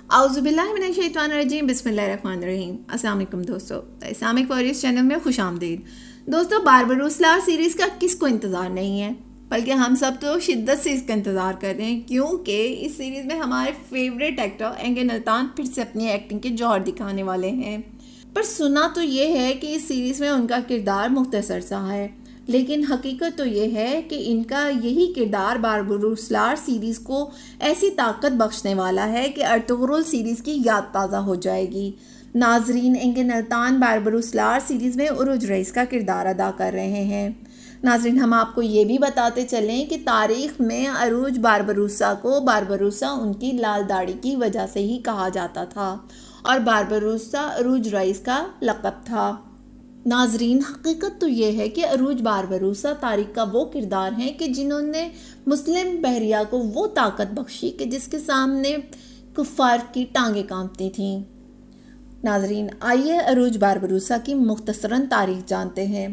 اعوذ باللہ من الشیطان الرجیم، بسم اللہ الرحمن الرحیم۔ السلام علیکم دوستو، اسلامک وارریئرز چینل میں خوش آمدید۔ دوستو، باربروس لا سیریز کا کس کو انتظار نہیں ہے، بلکہ ہم سب تو شدت سے اس کا انتظار کر رہے ہیں، کیونکہ اس سیریز میں ہمارے فیوریٹ ایکٹر اینگن التان پھر سے اپنی ایکٹنگ کے جوہر دکھانے والے ہیں۔ پر سنا تو یہ ہے کہ اس سیریز میں ان کا کردار مختصر سا ہے، لیکن حقیقت تو یہ ہے کہ ان کا یہی کردار باربروس لار سیریز کو ایسی طاقت بخشنے والا ہے کہ ارطغرل سیریز کی یاد تازہ ہو جائے گی۔ ناظرین، اینگن التان باربروس لار سیریز میں عروج رئیس کا کردار ادا کر رہے ہیں۔ ناظرین، ہم آپ کو یہ بھی بتاتے چلیں کہ تاریخ میں عروج باربروسا کو باربروسا ان کی لال داڑھی کی وجہ سے ہی کہا جاتا تھا، اور باربروسا عروج رئیس کا لقب تھا۔ ناظرین، حقیقت تو یہ ہے کہ عروج باربروسا تاریخ کا وہ کردار ہیں کہ جنہوں نے مسلم بحریہ کو وہ طاقت بخشی کہ جس کے سامنے کفار کی ٹانگیں کانپتی تھیں۔ ناظرین، آئیے عروج باربروسا کی مختصراً تاریخ جانتے ہیں۔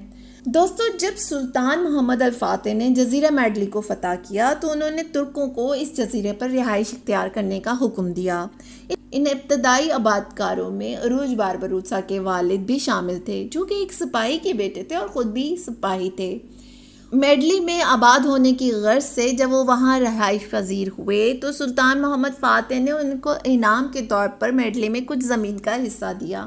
دوستو، جب سلطان محمد الفاتح نے جزیرہ میڈلی کو فتح کیا تو انہوں نے ترکوں کو اس جزیرے پر رہائش اختیار کرنے کا حکم دیا۔ ان ابتدائی آباد کاروں میں عروج باربروسا کے والد بھی شامل تھے، جو کہ ایک سپاہی کے بیٹے تھے اور خود بھی سپاہی تھے۔ میڈلی میں آباد ہونے کی غرض سے جب وہ وہاں رہائش پذیر ہوئے تو سلطان محمد فاتح نے ان کو انعام کے طور پر میڈلی میں کچھ زمین کا حصہ دیا۔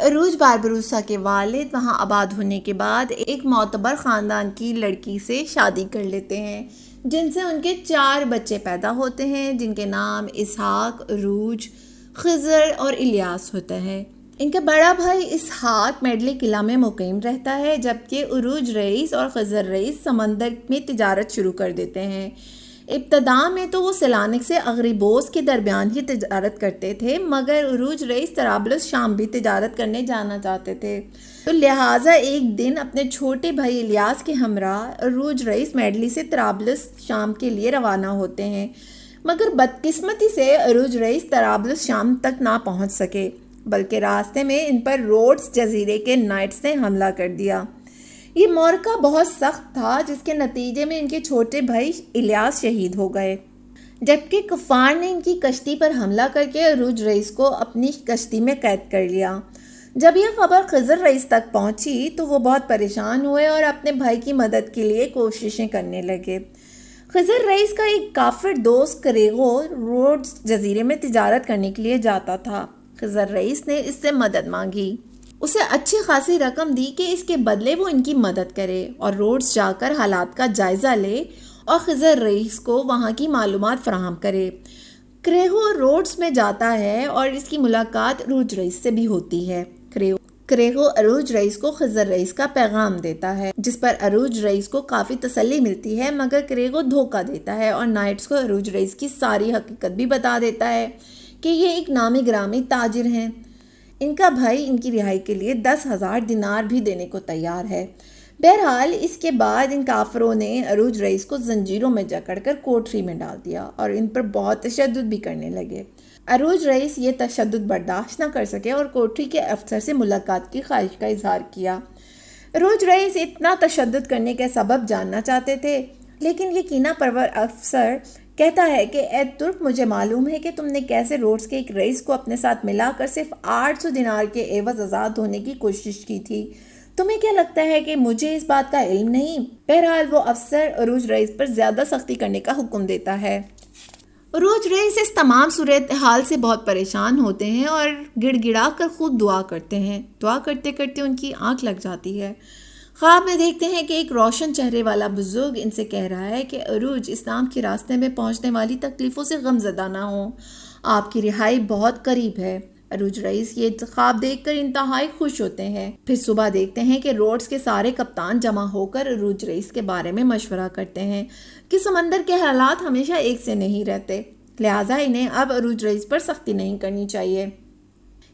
عروج باربروسا کے والد وہاں آباد ہونے کے بعد ایک معتبر خاندان کی لڑکی سے شادی کر لیتے ہیں، جن سے ان کے 4 بچے پیدا ہوتے ہیں، جن کے نام اسحاق، عروج، خضر اور الیاس ہوتا ہے۔ ان کا بڑا بھائی اسحاق میڈلی قلعہ میں مقیم رہتا ہے، جبکہ عروج رئیس اور خضر رئیس سمندر میں تجارت شروع کر دیتے ہیں۔ ابتدا میں تو وہ سیلانک سے اغریبوس کے درمیان ہی تجارت کرتے تھے، مگر عروج رئیس طرابلس شام بھی تجارت کرنے جانا چاہتے تھے، تو لہٰذا ایک دن اپنے چھوٹے بھائی الیاس کے ہمراہ عروج رئیس میڈلی سے طرابلس شام کے لیے روانہ ہوتے ہیں، مگر بدقسمتی سے عروج رئیس طرابلس شام تک نہ پہنچ سکے، بلکہ راستے میں ان پر روڈس جزیرے کے نائٹس نے حملہ کر دیا۔ یہ معرکہ بہت سخت تھا، جس کے نتیجے میں ان کے چھوٹے بھائی الیاس شہید ہو گئے، جبکہ کفار نے ان کی کشتی پر حملہ کر کے عروج رئیس کو اپنی کشتی میں قید کر لیا۔ جب یہ خبر خضر رئیس تک پہنچی تو وہ بہت پریشان ہوئے اور اپنے بھائی کی مدد کے لیے کوششیں کرنے لگے۔ خضر رئیس کا ایک کافر دوست کریغو روڈس جزیرے میں تجارت کرنے کے لیے جاتا تھا۔ خضر رئیس نے اس سے مدد مانگی، اسے اچھی خاصی رقم دی کہ اس کے بدلے وہ ان کی مدد کرے اور روڈس جا کر حالات کا جائزہ لے اور خضر رئیس کو وہاں کی معلومات فراہم کرے۔ کریغو روڈس میں جاتا ہے اور اس کی ملاقات عروج رئیس سے بھی ہوتی ہے۔ کریغو عروج رئیس کو خضر رئیس کا پیغام دیتا ہے، جس پر عروج رئیس کو کافی تسلی ملتی ہے، مگر کریغو دھوکہ دیتا ہے اور نائٹس کو عروج رئیس کی ساری حقیقت بھی بتا دیتا ہے کہ یہ ایک نامی گرامی تاجر ہیں۔ ان کا بھائی ان کی رہائی کے لیے 10,000 دینار بھی دینے کو تیار ہے۔ بہرحال اس کے بعد ان کافروں نے عروج رئیس کو زنجیروں میں جکڑ کر کوٹری میں ڈال دیا اور ان پر بہت تشدد بھی کرنے لگے۔ عروج رئیس یہ تشدد برداشت نہ کر سکے اور کوٹری کے افسر سے ملاقات کی خواہش کا اظہار کیا۔ عروج رئیس اتنا تشدد کرنے کے سبب جاننا چاہتے تھے، لیکن یہ کینہ پرور افسر کہتا ہے کہ اے ترک، مجھے معلوم ہے کہ تم نے کیسے روڈس کے ایک رئیس کو اپنے ساتھ ملا کر صرف 800 دینار کے عوض آزاد ہونے کی کوشش کی تھی۔ تمہیں کیا لگتا ہے کہ مجھے اس بات کا علم نہیں؟ بہرحال وہ افسر عروج رئیس پر زیادہ سختی کرنے کا حکم دیتا ہے۔ عروج رئیس اس تمام صورتحال سے بہت پریشان ہوتے ہیں اور گڑ گڑا کر خوب دعا کرتے ہیں۔ دعا کرتے کرتے ان کی آنکھ لگ جاتی ہے۔ خواب میں دیکھتے ہیں کہ ایک روشن چہرے والا بزرگ ان سے کہہ رہا ہے کہ عروج، اسلام کے راستے میں پہنچنے والی تکلیفوں سے غم زدہ نہ ہوں، آپ کی رہائی بہت قریب ہے۔ عروج رئیس یہ خواب دیکھ کر انتہائی خوش ہوتے ہیں۔ پھر صبح دیکھتے ہیں کہ روڈس کے سارے کپتان جمع ہو کر عروج رئیس کے بارے میں مشورہ کرتے ہیں کہ سمندر کے حالات ہمیشہ ایک سے نہیں رہتے، لہٰذا انہیں اب عروج رئیس پر سختی نہیں کرنی چاہیے۔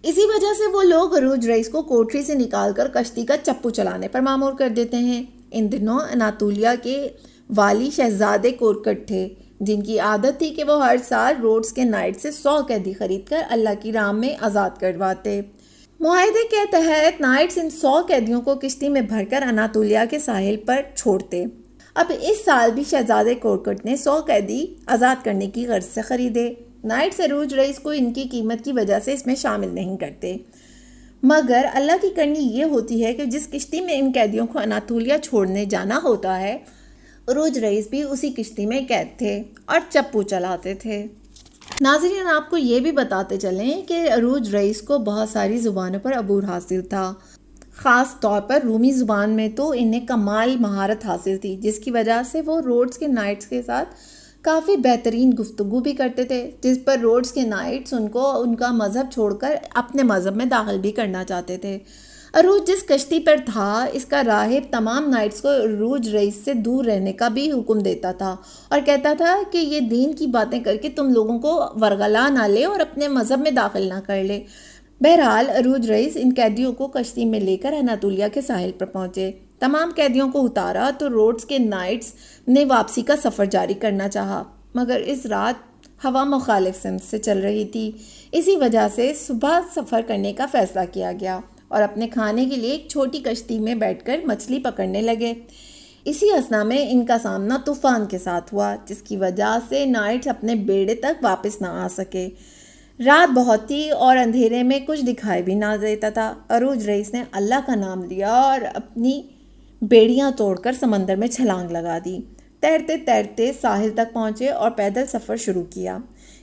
اسی وجہ سے وہ لوگ عروج رئیس کو کوٹری سے نکال کر کشتی کا چپو چلانے پر مامور کر دیتے ہیں۔ ان دنوں اناطولیہ کے والی شہزادے کورکٹ تھے، جن کی عادت تھی کہ وہ ہر سال روڈس کے نائٹ سے 100 قیدی خرید کر اللہ کی راہ میں آزاد کرواتے۔ معاہدے کے تحت نائٹس ان 100 قیدیوں کو کشتی میں بھر کر اناطولیہ کے ساحل پر چھوڑتے۔ اب اس سال بھی شہزادے کورکٹ نے 100 قیدی آزاد کرنے کی غرض سے خریدے۔ نائٹس عروج رئیس کو ان کی قیمت کی وجہ سے اس میں شامل نہیں کرتے، مگر اللہ کی کرنی یہ ہوتی ہے کہ جس کشتی میں ان قیدیوں کو اناطولیہ چھوڑنے جانا ہوتا ہے، عروج رئیس بھی اسی کشتی میں قید تھے اور چپو چلاتے تھے۔ ناظرین، آپ کو یہ بھی بتاتے چلیں کہ عروج رئیس کو بہت ساری زبانوں پر عبور حاصل تھا، خاص طور پر رومی زبان میں تو انہیں کمال مہارت حاصل تھی، جس کی وجہ سے وہ رودز کے نائٹس کے ساتھ کافی بہترین گفتگو بھی کرتے تھے، جس پر رودز کے نائٹس ان کو ان کا مذہب چھوڑ کر اپنے مذہب میں داخل بھی کرنا چاہتے تھے۔ عروج جس کشتی پر تھا، اس کا راہب تمام نائٹس کو عروج رئیس سے دور رہنے کا بھی حکم دیتا تھا اور کہتا تھا کہ یہ دین کی باتیں کر کے تم لوگوں کو ورغلا نہ لے اور اپنے مذہب میں داخل نہ کر لے۔ بہرحال عروج رئیس ان قیدیوں کو کشتی میں لے کر اناطولیہ کے ساحل پر پہنچے۔ تمام قیدیوں کو اتارا تو رودز کے نائٹس نے واپسی کا سفر جاری کرنا چاہا، مگر اس رات ہوا مخالف سمت سے چل رہی تھی، اسی وجہ سے صبح سفر کرنے کا فیصلہ کیا گیا اور اپنے کھانے کے لیے ایک چھوٹی کشتی میں بیٹھ کر مچھلی پکڑنے لگے۔ اسی اثنا میں ان کا سامنا طوفان کے ساتھ ہوا، جس کی وجہ سے نائٹس اپنے بیڑے تک واپس نہ آ سکے۔ رات بہت تھی اور اندھیرے میں کچھ دکھائی بھی نہ دیتا تھا۔ عروج رئیس نے اللہ کا نام لیا اور اپنی بیڑیاں توڑ کر سمندر میں چھلانگ لگا دی۔ تیرتے تیرتے ساحل تک پہنچے اور پیدل سفر شروع کیا۔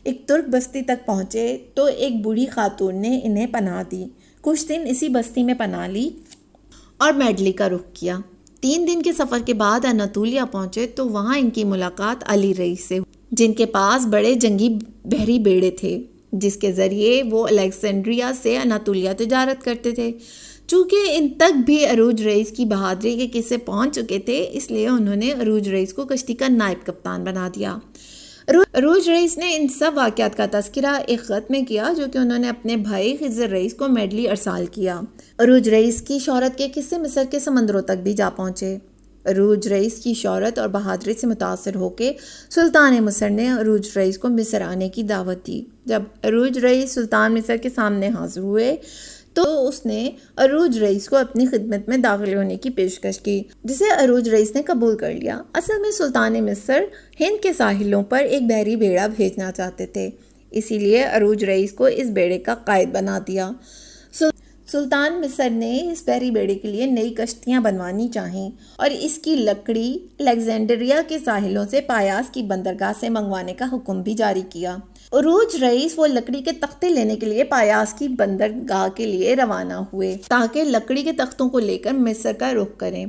ایک ترک بستی تک پہنچے تو ایک بوڑھی خاتون نے انہیں پناہ دی۔ کچھ دن اسی بستی میں پناہ لی اور میڈلی کا رخ کیا۔ 3 دن کے سفر کے بعد اناطولیہ پہنچے تو وہاں ان کی ملاقات علی رئیس سے ہوئی، جن کے پاس بڑے جنگی بحری بیڑے تھے، جس کے ذریعے وہ الیگزینڈریا سے اناطولیہ تجارت کرتے تھے۔ چونکہ ان تک بھی عروج رئیس کی بہادری کے قصے پہنچ چکے تھے، اس لیے انہوں نے عروج رئیس کو کشتی کا نائب کپتان بنا دیا۔ عروج رئیس نے ان سب واقعات کا تذکرہ ایک خط میں کیا جو کہ انہوں نے اپنے بھائی خضر رئیس کو میڈلی ارسال کیا۔ عروج رئیس کی شہرت کے قصے مصر کے سمندروں تک بھی جا پہنچے۔ عروج رئیس کی شہرت اور بہادری سے متاثر ہو کے سلطان مصر نے عروج رئیس کو مصر آنے کی دعوت دی۔ جب عروج رئیس سلطان مصر کے سامنے حاضر ہوئے تو اس نے عروج رئیس کو اپنی خدمت میں داخل ہونے کی پیشکش کی، جسے عروج رئیس نے قبول کر لیا۔ اصل میں سلطان مصر ہند کے ساحلوں پر ایک بحری بیڑا بھیجنا چاہتے تھے، اسی لیے عروج رئیس کو اس بیڑے کا قائد بنا دیا۔ سلطان مصر نے اس بحری بیڑے کے لیے نئی کشتیاں بنوانی چاہیں اور اس کی لکڑی الیگزینڈریا کے ساحلوں سے پایاس کی بندرگاہ سے منگوانے کا حکم بھی جاری کیا۔ عروج رئیس وہ لکڑی کے تختے لینے کے لیے پایاس کی بندرگاہ کے لیے روانہ ہوئے تاکہ لکڑی کے تختوں کو لے کر مصر کا رخ کریں۔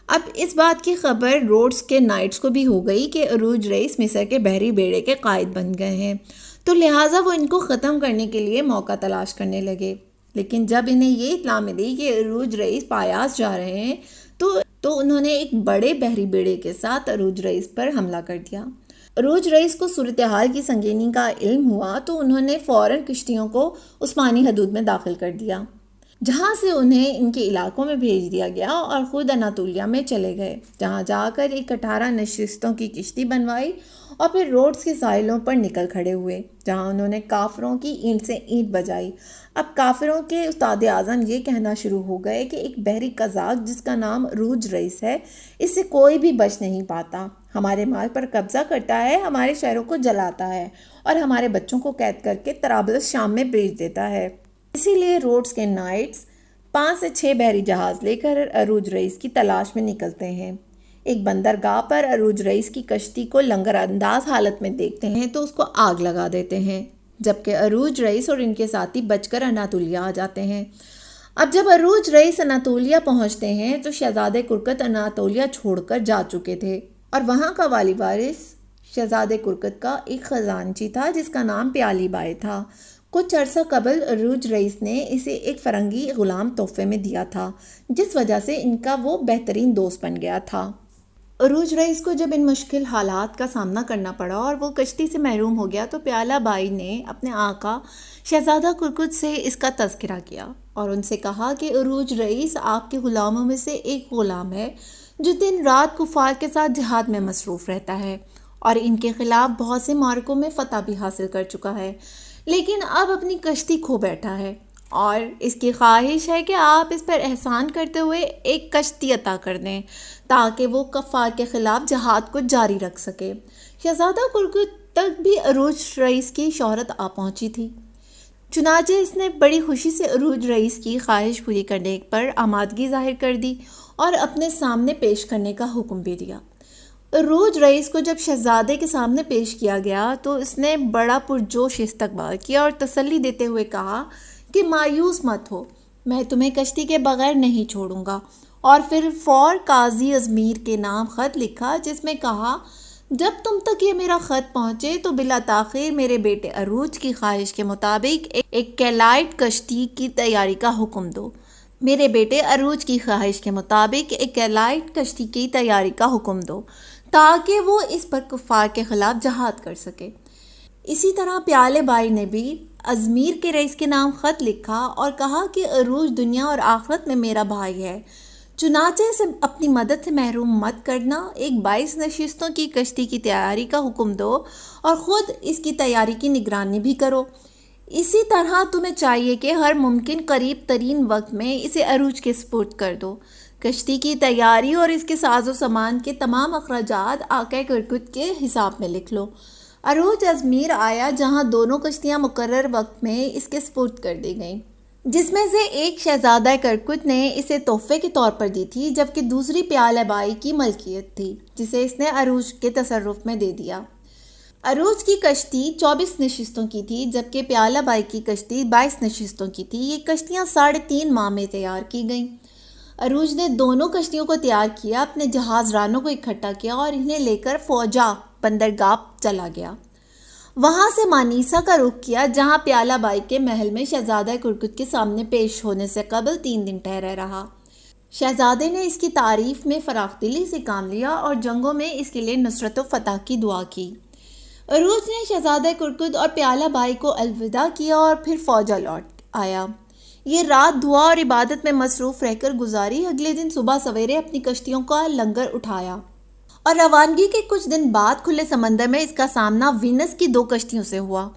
اب اس بات کی خبر رودز کے نائٹس کو بھی ہو گئی کہ عروج رئیس مصر کے بحری بیڑے کے قائد بن گئے ہیں، تو لہٰذا وہ ان کو ختم کرنے کے لیے موقع تلاش کرنے لگے۔ لیکن جب انہیں یہ اطلاع ملی کہ عروج رئیس پایاس جا رہے ہیں تو انہوں نے ایک بڑے بحری بیڑے کے ساتھ عروج رئیس پر حملہ کر دیا۔ عروج رئیس کو صورتحال کی سنگینی کا علم ہوا تو انہوں نے فوراً کشتیوں کو عثمانی حدود میں داخل کر دیا، جہاں سے انہیں ان کے علاقوں میں بھیج دیا گیا اور خود اناطولیہ میں چلے گئے، جہاں جا کر ایک 18 نشستوں کی کشتی بنوائی اور پھر رودز کے ساحلوں پر نکل کھڑے ہوئے، جہاں انہوں نے کافروں کی اینٹ سے اینٹ بجائی۔ اب کافروں کے استاد اعظم یہ کہنا شروع ہو گئے کہ ایک بحری قزاق جس کا نام عروج رئیس ہے، اس سے کوئی بھی بچ نہیں پاتا، ہمارے مال پر قبضہ کرتا ہے، ہمارے شہروں کو جلاتا ہے اور ہمارے بچوں کو قید کر کے طرابلس شام میں بھیج دیتا ہے۔ اسی لیے رودز کے نائٹس 5 سے 6 بحری جہاز لے کر عروج رئیس کی تلاش میں نکلتے ہیں۔ ایک بندرگاہ پر عروج رئیس کی کشتی کو لنگر انداز حالت میں دیکھتے ہیں تو اس کو آگ لگا دیتے ہیں، جبکہ عروج رئیس اور ان کے ساتھی بچ کر اناطولیہ آ جاتے ہیں۔ اب جب عروج رئیس اناطولیہ پہنچتے ہیں تو شہزادے کرکت اناطولیہ چھوڑ کر جا چکے تھے اور وہاں کا والی وارث شہزادے کرکت کا ایک خزانچی تھا جس کا نام پیالی بائے تھا۔ کچھ عرصہ قبل عروج رئیس نے اسے ایک فرنگی غلام تحفے میں دیا تھا، جس وجہ سے ان کا وہ بہترین دوست بن گیا تھا۔ عروج رئیس کو جب ان مشکل حالات کا سامنا کرنا پڑا اور وہ کشتی سے محروم ہو گیا تو پیالہ بائی نے اپنے آقا شہزادہ کرکت سے اس کا تذکرہ کیا اور ان سے کہا کہ عروج رئیس آپ کے غلاموں میں سے ایک غلام ہے جو دن رات کفار کے ساتھ جہاد میں مصروف رہتا ہے اور ان کے خلاف بہت سے معرکوں میں فتح بھی حاصل کر چکا ہے، لیکن اب اپنی کشتی کھو بیٹھا ہے اور اس کی خواہش ہے کہ آپ اس پر احسان کرتے ہوئے ایک کشتی عطا کر دیں تاکہ وہ کفار کے خلاف جہاد کو جاری رکھ سکے۔ شہزادہ کرکت تک بھی عروج رئیس کی شہرت آ پہنچی تھی۔ چنانچہ اس نے بڑی خوشی سے عروج رئیس کی خواہش پوری کرنے پر آمادگی ظاہر کر دی اور اپنے سامنے پیش کرنے کا حکم بھی دیا۔ عروج رئیس کو جب شہزادے کے سامنے پیش کیا گیا تو اس نے بڑا پرجوش استقبال کیا اور تسلی دیتے ہوئے کہا کہ مایوس مت ہو، میں تمہیں کشتی کے بغیر نہیں چھوڑوں گا، اور پھر فور قاضی ازمیر کے نام خط لکھا جس میں کہا جب تم تک یہ میرا خط پہنچے تو بلا تاخیر میرے بیٹے عروج کی خواہش کے مطابق ایک کیلائٹ کشتی کی تیاری کا حکم دو۔ میرے بیٹے عروج کی خواہش کے مطابق ایک کیلائٹ کشتی کی تیاری کا حکم دو تاکہ وہ اس پر کفار کے خلاف جہاد کر سکے۔ اسی طرح پیالے بائی نے بھی ازمیر کے رئیس کے نام خط لکھا اور کہا کہ عروج دنیا اور آخرت میں میرا بھائی ہے، چنانچہ اسے اپنی مدد سے محروم مت کرنا، ایک 22 نشستوں کی کشتی کی تیاری کا حکم دو اور خود اس کی تیاری کی نگرانی بھی کرو۔ اسی طرح تمہیں چاہیے کہ ہر ممکن قریب ترین وقت میں اسے عروج کے سپرد کر دو۔ کشتی کی تیاری اور اس کے ساز و سامان کے تمام اخراجات آقا کرکٹ کے حساب میں لکھ لو۔ عروج ازمیر آیا جہاں دونوں کشتیاں مقرر وقت میں اس کے سپرد کر دی گئیں، جس میں سے ایک شہزادہ کرکٹ نے اسے تحفے کے طور پر دی تھی جبکہ دوسری پیالہ بائی کی ملکیت تھی جسے اس نے عروج کے تصرف میں دے دیا۔ عروج کی کشتی 24 نشستوں کی تھی جبکہ پیالہ بائی کی کشتی 22 نشستوں کی تھی۔ یہ کشتیاں 3.5 ماہ میں تیار کی گئیں۔ عروج نے دونوں کشتیوں کو تیار کیا، اپنے جہاز رانوں کو اکٹھا کیا اور انہیں لے کر فوجا بندرگاہ چلا گیا۔ وہاں سے مانیسا کا رخ کیا جہاں پیالہ بائی کے محل میں شہزادہ کرکٹ کے سامنے پیش ہونے سے قبل 3 دن ٹھہرا رہا۔ شہزادے نے اس کی تعریف میں فراخ دلی سے کام لیا اور جنگوں میں اس کے لیے نصرت و فتح کی دعا کی۔ عروج نے شہزادہ کرکٹ اور پیالہ بائی کو الوداع کیا اور پھر فوجا لوٹ آیا۔ یہ رات دعا اور عبادت میں مصروف رہ کر گزاری۔ اگلے دن صبح سویرے اپنی کشتیوں کا لنگر اٹھایا اور روانگی کے کچھ دن بعد کھلے سمندر میں اس کا سامنا وینس کی 2 کشتیوں سے ہوا۔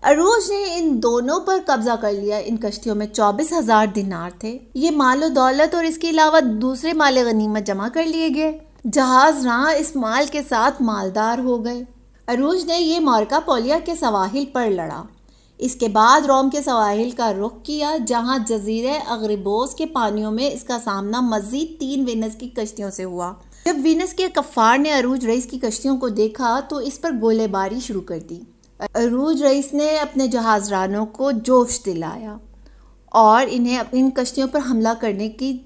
عروج نے ان دونوں پر قبضہ کر لیا۔ ان کشتیوں میں 24,000 دینار تھے۔ یہ مال و دولت اور اس کے علاوہ دوسرے مال غنیمت جمع کر لیے گئے۔ جہاز راں اس مال کے ساتھ مالدار ہو گئے۔ عروج نے یہ معرکہ پولیا کے سواحل پر لڑا۔ اس کے بعد روم کے سواحل کا رخ کیا جہاں جزیرہ اغربوس کے پانیوں میں اس کا سامنا مزید 3 وینس کی کشتیوں سے ہوا۔ جب وینس کے کفار نے عروج رئیس کی کشتیوں کو دیکھا تو اس پر گولے باری شروع کر دی۔ عروج رئیس نے اپنے جہاز رانوں کو جوش دلایا اور انہیں ان کشتیوں پر حملہ کرنے کی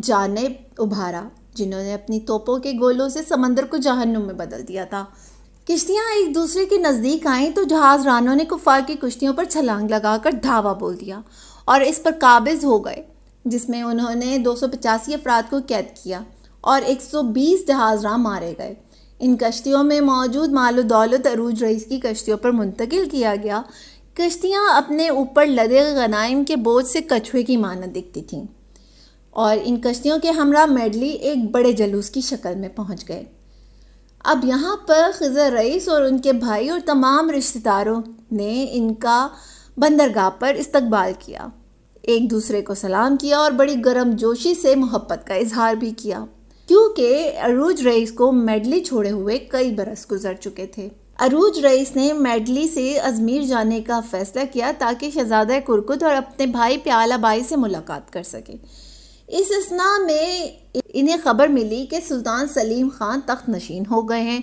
جانب ابھارا جنہوں نے اپنی توپوں کے گولوں سے سمندر کو جہنم میں بدل دیا تھا۔ کشتیاں ایک دوسرے کے نزدیک آئیں تو جہاز رانوں نے کفار کی کشتیوں پر چھلانگ لگا کر دھاوا بول دیا اور اس پر قابض ہو گئے، جس میں انہوں نے 285 افراد کو قید کیا اور 120 جہاز راں مارے گئے۔ ان کشتیوں میں موجود مال و دولت عروج رئیس کی کشتیوں پر منتقل کیا گیا۔ کشتیاں اپنے اوپر لدے غنائم کے بوجھ سے کچھوے کی مانند دکھتی تھیں اور ان کشتیوں کے ہمراہ میڈلی ایک بڑے جلوس کی شکل میں پہنچ گئے۔ اب یہاں پر خضر رئیس اور ان کے بھائی اور تمام رشتہ داروں نے ان کا بندرگاہ پر استقبال کیا، ایک دوسرے کو سلام کیا اور بڑی گرم جوشی سے محبت کا اظہار بھی کیا کیونکہ عروج رئیس کو میڈلی چھوڑے ہوئے کئی برس گزر چکے تھے۔ عروج رئیس نے میڈلی سے ازمیر جانے کا فیصلہ کیا تاکہ شہزادہ کرکٹ اور اپنے بھائی پیالہ بائی سے ملاقات کر سکے۔ اس اثناء میں انہیں خبر ملی کہ سلطان سلیم خان تخت نشین ہو گئے ہیں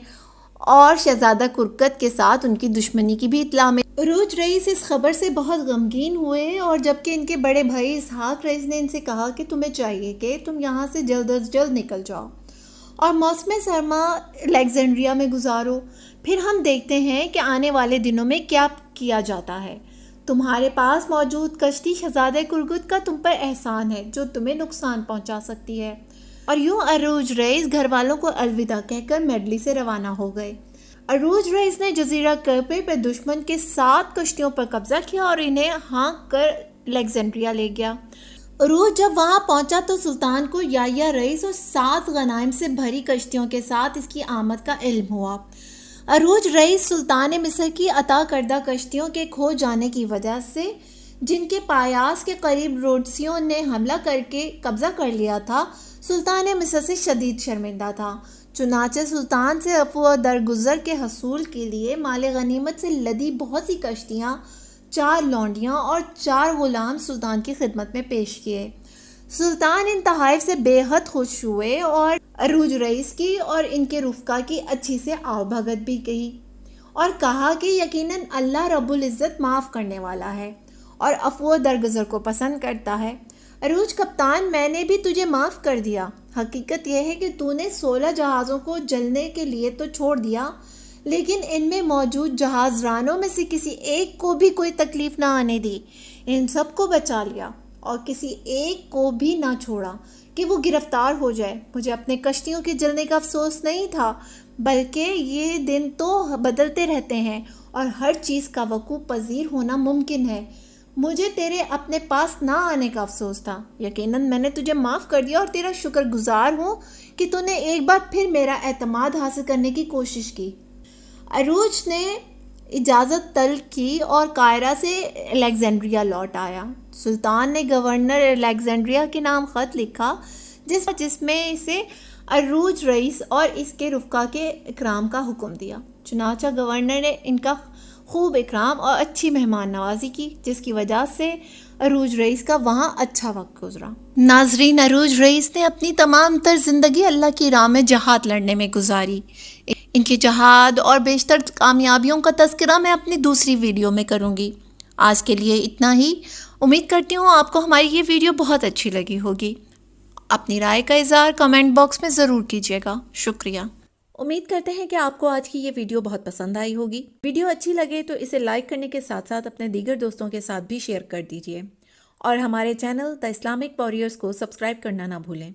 اور شہزادہ کرکٹ کے ساتھ ان کی دشمنی کی بھی اطلاع ملی۔ عروج رئیس اس خبر سے بہت غمگین ہوئے اور جبکہ ان کے بڑے بھائی اسحاق رئیس نے ان سے کہا کہ تمہیں چاہیے کہ تم یہاں سے جلد از جلد نکل جاؤ اور موسم سرما الیگزینڈریا میں گزارو، پھر ہم دیکھتے ہیں کہ آنے والے دنوں میں کیا کیا جاتا ہے۔ تمہارے پاس موجود کشتی شہزادہ کرکٹ کا تم پر احسان ہے جو تمہیں نقصان پہنچا سکتی ہے۔ اور یوں عروج رئیس گھر والوں کو الوداع کہہ کر میڈلی سے روانہ ہو گئے۔ عروج رئیس نے جزیرہ کرپے پہ دشمن کے 7 کشتیوں پر قبضہ کیا اور انہیں ہانک کر الیگزینڈریا لے گیا۔ عروج جب وہاں پہنچا تو سلطان کو یحییٰ رئیس اور 7 غنائم سے بھری کشتیوں کے ساتھ اس کی آمد کا علم ہوا۔ عروج رئیس سلطان مصر کی عطا کردہ کشتیوں کے کھو جانے کی وجہ سے جن کے پایاس کے قریب روڈسیوں نے حملہ کر کے قبضہ کر لیا تھا، سلطان مصر سے شدید شرمندہ تھا، چنانچہ سلطان سے عفو و درگزر کے حصول کے لیے مال غنیمت سے لدی بہت سی کشتیاں، 4 لونڈیاں اور 4 غلام سلطان کی خدمت میں پیش کیے۔ سلطان ان تحائف سے بے حد خوش ہوئے اور عروج رئیس کی اور ان کے رفقا کی اچھی سے آؤ بھگت بھی کہی اور کہا کہ یقیناً اللہ رب العزت معاف کرنے والا ہے اور عفو و درگزر کو پسند کرتا ہے۔ عروج کپتان، میں نے بھی تجھے معاف کر دیا۔ حقیقت یہ ہے کہ تو نے 16 جہازوں کو جلنے کے لیے تو چھوڑ دیا، لیکن ان میں موجود جہاز رانوں میں سے کسی ایک کو بھی کوئی تکلیف نہ آنے دی۔ ان سب کو بچا لیا اور کسی ایک کو بھی نہ چھوڑا کہ وہ گرفتار ہو جائے۔ مجھے اپنے کشتیوں کے جلنے کا افسوس نہیں تھا، بلکہ یہ دن تو بدلتے رہتے ہیں اور ہر چیز کا وقوع پذیر ہونا ممکن ہے۔ مجھے تیرے اپنے پاس نہ آنے کا افسوس تھا۔ یقیناً میں نے تجھے معاف کر دیا اور تیرا شکر گزار ہوں کہ تو نے ایک بار پھر میرا اعتماد حاصل کرنے کی کوشش کی۔ عروج نے اجازت طلب کی اور قاہرہ سے الیگزینڈریا لوٹ آیا۔ سلطان نے گورنر الیگزینڈریا کے نام خط لکھا جس میں اسے عروج رئیس اور اس کے رفقا کے اکرام کا حکم دیا۔ چنانچہ گورنر نے ان کا خوب اکرام اور اچھی مہمان نوازی کی، جس کی وجہ سے عروج رئیس کا وہاں اچھا وقت گزرا۔ ناظرین، عروج رئیس نے اپنی تمام تر زندگی اللہ کی راہ میں جہاد لڑنے میں گزاری۔ ان کے جہاد اور بیشتر کامیابیوں کا تذکرہ میں اپنی دوسری ویڈیو میں کروں گی۔ آج کے لیے اتنا ہی۔ امید کرتی ہوں آپ کو ہماری یہ ویڈیو بہت اچھی لگی ہوگی۔ اپنی رائے کا اظہار کمنٹ باکس میں ضرور کیجیے گا۔ شکریہ۔ امید کرتے ہیں کہ آپ کو آج کی یہ ویڈیو بہت پسند آئی ہوگی۔ ویڈیو اچھی لگے تو اسے لائک کرنے کے ساتھ ساتھ اپنے دیگر دوستوں کے ساتھ بھی شیئر کر دیجیے اور ہمارے چینل دی اسلامک واریئرز کو سبسکرائب کرنا نہ بھولیں۔